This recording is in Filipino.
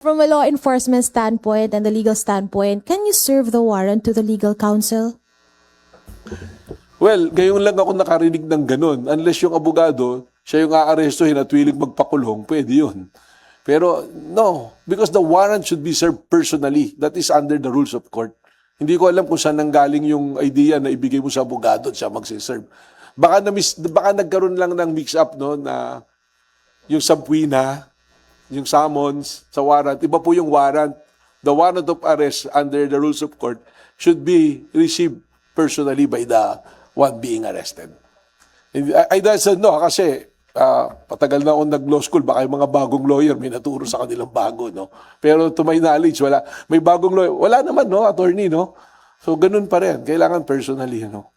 From a law enforcement standpoint and the legal standpoint, can you serve the warrant to the legal counsel? Well, ngayon lang ako nakarinig ng ganun. Unless yung abogado, siya yung aarestuhin at willing magpakulong, pwede yun. Pero no, because the warrant should be served personally. That is under the rules of court. Hindi ko alam kung saan nanggaling yung idea na ibigay mo sa abogado at siya magsiserve. Baka nagkaroon lang ng mix-up, no, na yung subpoena, yung summons sa warrant. Iba po yung warrant. The warrant of arrest under the rules of court should be received personally by the one being arrested. I said no kasi patagal na akong nag-law school, baka yung mga bagong lawyer may naturo sa kanilang bago, no? Pero to my knowledge, wala. May bagong lawyer. Wala naman, no, attorney, no? So, ganun pa rin. Kailangan personally, no?